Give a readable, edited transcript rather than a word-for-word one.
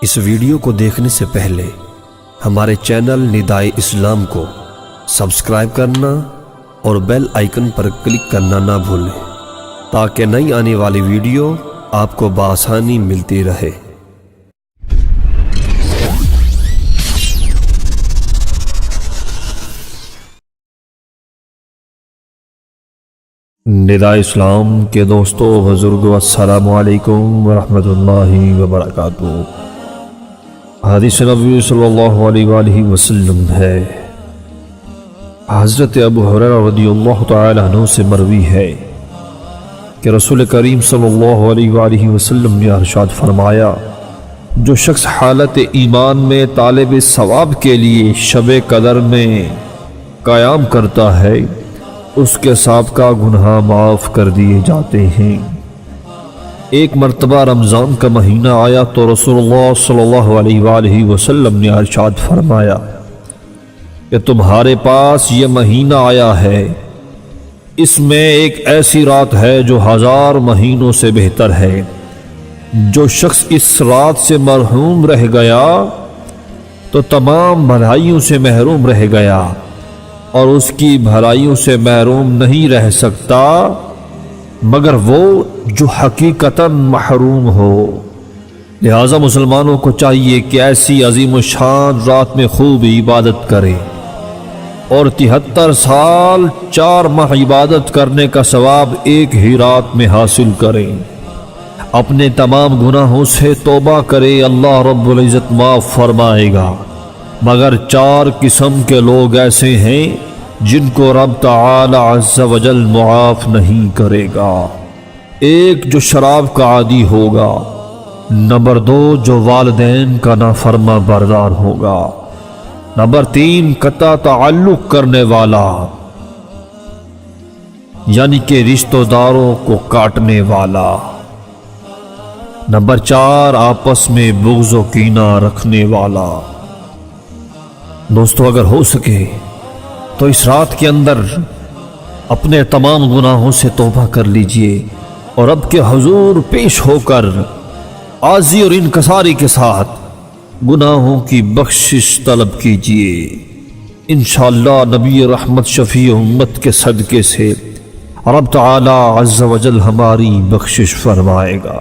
اس video کو دیکھنے سے پہلے ہمارے چینل ندائے اسلام کو سبسکرائب کرنا اور بیل آئیکن پر کلک کرنا نہ بھولیں تاکہ نئی آنے والی ویڈیو آپ کو بآسانی ملتی رہے۔ ندائے اسلام کے دوستو بزرگو، السلام علیکم ورحمۃ اللہ وبرکاتہ۔ حدیث نبی صلی اللہ علیہ وآلہ وسلم ہے، حضرت ابو ہریرہ رضی اللہ تعالی عنہ سے مروی ہے کہ رسول کریم صلی اللہ علیہ وآلہ وسلم نے ارشاد فرمایا، جو شخص حالت ایمان میں طالب ثواب کے لیے شب قدر میں قیام کرتا ہے، اس کے سابقہ گناہ معاف کر دیے جاتے ہیں۔ ایک مرتبہ رمضان کا مہینہ آیا تو رسول اللہ صلی اللہ علیہ وآلہ وسلم نے ارشاد فرمایا کہ تمہارے پاس یہ مہینہ آیا ہے، اس میں ایک ایسی رات ہے جو 1000 مہینوں سے بہتر ہے۔ جو شخص اس رات سے محروم رہ گیا تو تمام بھلائیوں سے محروم رہ گیا، اور اس کی بھلائیوں سے محروم نہیں رہ سکتا مگر وہ جو حقیقتاً محروم ہو۔ لہذا مسلمانوں کو چاہیے کہ ایسی عظیم الشان رات میں خوب عبادت کریں اور 73 سال 4 ماہ عبادت کرنے کا ثواب ایک ہی رات میں حاصل کریں۔ اپنے تمام گناہوں سے توبہ کرے، اللہ رب العزت معاف فرمائے گا، مگر 4 قسم کے لوگ ایسے ہیں جن کو رب تعالی عز و جل معاف نہیں کرے گا۔ ایک جو شراب کا عادی ہوگا، نمبر 2 جو والدین کا نافرما بردار ہوگا، نمبر 3 قطع تعلق کرنے والا یعنی کہ رشتہ داروں کو کاٹنے والا، نمبر 4 آپس میں بغض و کینہ رکھنے والا۔ دوستو، اگر ہو سکے تو اس رات کے اندر اپنے تمام گناہوں سے توبہ کر لیجئے اور رب کے حضور پیش ہو کر عاجزی اور انکساری کے ساتھ گناہوں کی بخشش طلب کیجئے۔ انشاءاللہ نبی رحمت شفیع امت کے صدقے سے رب تعالی عز و جل ہماری بخشش فرمائے گا۔